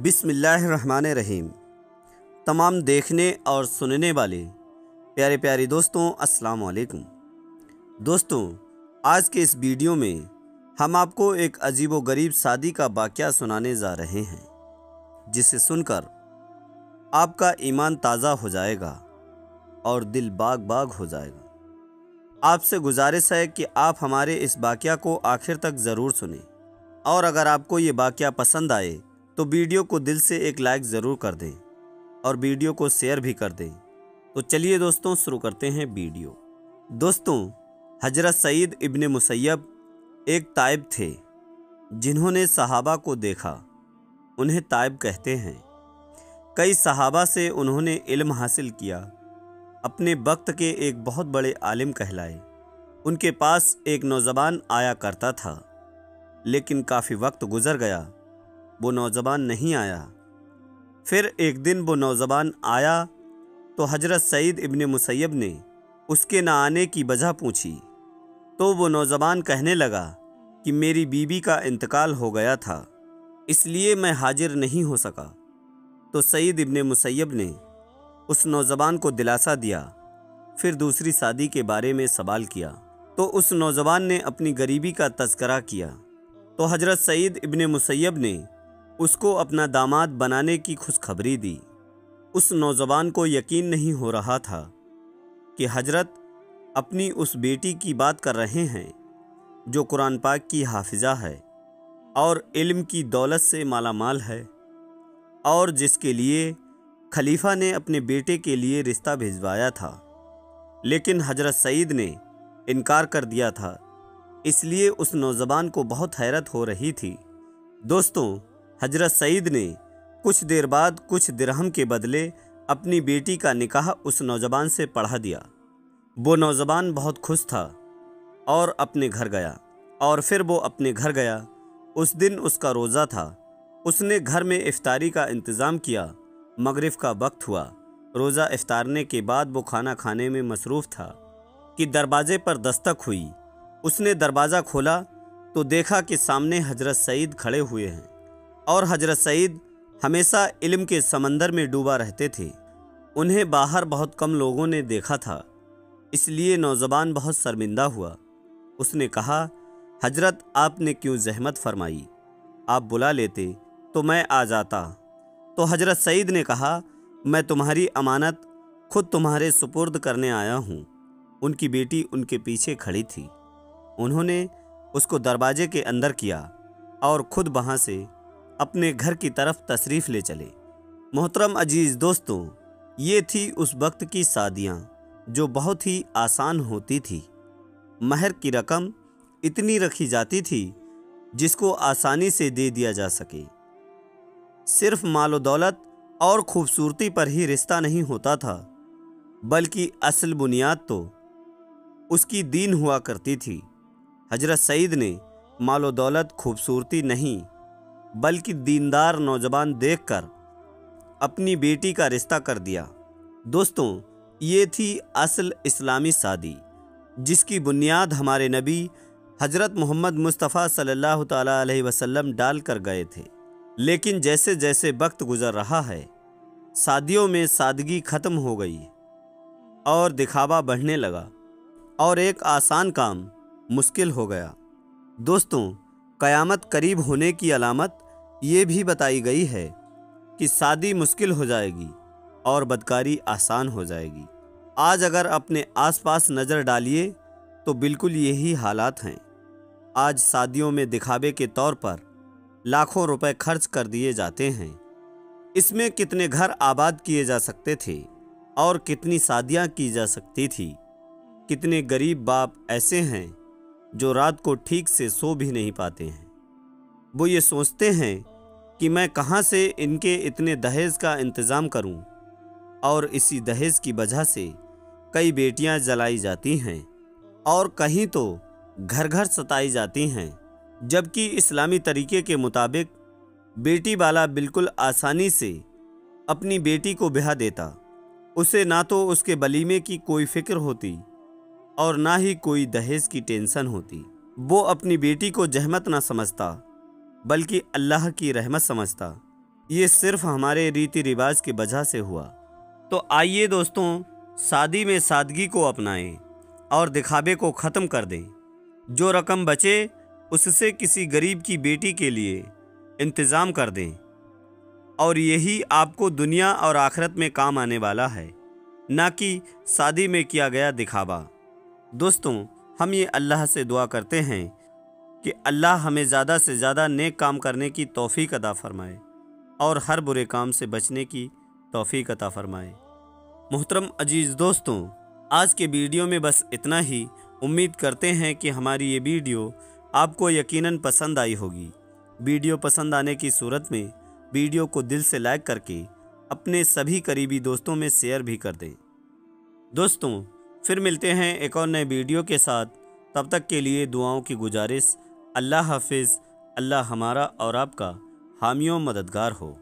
बिस्मिल्लाहिर्रहमानिर्रहीम। तमाम देखने और सुनने वाले प्यारे प्यारे दोस्तों, अस्सलाम वालेकुम। दोस्तों, आज के इस वीडियो में हम आपको एक अजीब व गरीब शादी का वाक़या सुनाने जा रहे हैं, जिसे सुनकर आपका ईमान ताज़ा हो जाएगा और दिल बाग बाग हो जाएगा। आपसे गुजारिश है कि आप हमारे इस वाक़या को आखिर तक ज़रूर सुनें, और अगर आपको ये वाक़या पसंद आए तो वीडियो को दिल से एक लाइक ज़रूर कर दें और वीडियो को शेयर भी कर दें। तो चलिए दोस्तों, शुरू करते हैं वीडियो। दोस्तों, हजरत सईद इब्ने मुसैयब एक ताइब थे जिन्होंने सहाबा को देखा। उन्हें ताइब कहते हैं। कई सहाबा से उन्होंने इल्म हासिल किया। अपने वक्त के एक बहुत बड़े आलिम कहलाए। उनके पास एक नौजवान आया करता था, लेकिन काफ़ी वक्त गुजर गया, वो नौजवान नहीं आया। फिर एक दिन वो नौजवान आया तो हजरत सईद इब्ने मुसैयब ने उसके न आने की वजह पूछी। तो वो नौजवान कहने लगा कि मेरी बीवी का इंतकाल हो गया था, इसलिए मैं हाजिर नहीं हो सका। तो सईद इब्ने मुसैयब ने उस नौजवान को दिलासा दिया। फिर दूसरी शादी के बारे में सवाल किया तो उस नौजवान ने अपनी गरीबी का तज़किरा किया। तो हजरत सईद इब्ने मुसैयब ने उसको अपना दामाद बनाने की खुशखबरी दी। उस नौजवान को यकीन नहीं हो रहा था कि हजरत अपनी उस बेटी की बात कर रहे हैं जो कुरान पाक की हाफिज़ा है और इल्म की दौलत से मालामाल है, और जिसके लिए खलीफा ने अपने बेटे के लिए रिश्ता भिजवाया था, लेकिन हजरत सईद ने इनकार कर दिया था। इसलिए उस नौजवान को बहुत हैरत हो रही थी। दोस्तों, हजरत सईद ने कुछ देर बाद कुछ दिरहम के बदले अपनी बेटी का निकाह उस नौजवान से पढ़ा दिया। वो नौजवान बहुत खुश था और अपने घर गया। और फिर वो अपने घर गया। उस दिन उसका रोज़ा था। उसने घर में इफ्तारी का इंतज़ाम किया। मगरिब का वक्त हुआ। रोज़ा इफ्तारने के बाद वो खाना खाने में मसरूफ़ था कि दरवाजे पर दस्तक हुई। उसने दरवाज़ा खोला तो देखा कि सामने हजरत सईद खड़े हुए हैं, और हजरत सईद हमेशा इल्म के समंदर में डूबा रहते थे। उन्हें बाहर बहुत कम लोगों ने देखा था, इसलिए नौजवान बहुत शर्मिंदा हुआ। उसने कहा, हजरत आपने क्यों ज़हमत फरमाई, आप बुला लेते तो मैं आ जाता। तो हजरत सईद ने कहा, मैं तुम्हारी अमानत खुद तुम्हारे सुपुर्द करने आया हूँ। उनकी बेटी उनके पीछे खड़ी थी। उन्होंने उसको दरवाजे के अंदर किया और खुद वहाँ से अपने घर की तरफ तशरीफ़ ले चले। मोहतरम अजीज़ दोस्तों, ये थी उस वक्त की शादियाँ जो बहुत ही आसान होती थी। महर की रकम इतनी रखी जाती थी जिसको आसानी से दे दिया जा सके। सिर्फ मालो दौलत और खूबसूरती पर ही रिश्ता नहीं होता था, बल्कि असल बुनियाद तो उसकी दीन हुआ करती थी। हजरत सईद ने मालो दौलत, खूबसूरती नहीं, बल्कि दीनदार नौजवान देखकर अपनी बेटी का रिश्ता कर दिया। दोस्तों, ये थी असल इस्लामी शादी, जिसकी बुनियाद हमारे नबी हजरत मोहम्मद मुस्तफ़ा सल्लल्लाहु ताला अलैहि वसल्लम डाल कर गए थे। लेकिन जैसे जैसे वक्त गुजर रहा है, शादियों में सादगी ख़त्म हो गई और दिखावा बढ़ने लगा, और एक आसान काम मुश्किल हो गया। दोस्तों, क़यामत करीब होने की अलामत ये भी बताई गई है कि शादी मुश्किल हो जाएगी और बदकारी आसान हो जाएगी। आज अगर अपने आसपास नज़र डालिए तो बिल्कुल यही हालात हैं। आज शादियों में दिखावे के तौर पर लाखों रुपए खर्च कर दिए जाते हैं। इसमें कितने घर आबाद किए जा सकते थे और कितनी शादियां की जा सकती थी। कितने गरीब बाप ऐसे हैं जो रात को ठीक से सो भी नहीं पाते हैं। वो ये सोचते हैं कि मैं कहाँ से इनके इतने दहेज का इंतज़ाम करूं, और इसी दहेज की वजह से कई बेटियां जलाई जाती हैं और कहीं तो घर घर सताई जाती हैं। जबकि इस्लामी तरीके के मुताबिक बेटी वाला बिल्कुल आसानी से अपनी बेटी को ब्याह देता। उसे ना तो उसके वलीमे की कोई फ़िक्र होती और ना ही कोई दहेज की टेंशन होती। वो अपनी बेटी को जहमत ना समझता, बल्कि अल्लाह की रहमत समझता। یہ صرف ہمارے ریتی رواج کی وجہ سے ہوا۔ تو آئیے دوستوں، شادی میں سادگی کو اپنائیں اور دکھاوے کو ختم کر دیں۔ جو رقم بچے اس سے کسی غریب کی بیٹی کے لیے انتظام کر دیں، اور یہی آپ کو دنیا اور آخرت میں کام آنے والا ہے، نہ کہ شادی میں کیا گیا دکھاوا۔ دوستوں، ہم یہ اللہ سے دعا کرتے ہیں کہ اللہ ہمیں زیادہ سے زیادہ نیک کام کرنے کی توفیق عطا فرمائے اور ہر برے کام سے بچنے کی توفیق عطا فرمائے۔ محترم عزیز دوستوں، آج کے ویڈیو میں بس اتنا ہی۔ امید کرتے ہیں کہ ہماری یہ ویڈیو آپ کو یقیناً پسند آئی ہوگی۔ ویڈیو پسند آنے کی صورت میں ویڈیو کو دل سے لائک کر کے اپنے سبھی قریبی دوستوں میں شیئر بھی کر دیں۔ دوستوں، پھر ملتے ہیں ایک اور نئے ویڈیو کے ساتھ۔ تب تک کے لیے دعاؤں کی گزارش۔ اللہ حافظ۔ اللہ ہمارا اور آپ کا حامی و مددگار ہو۔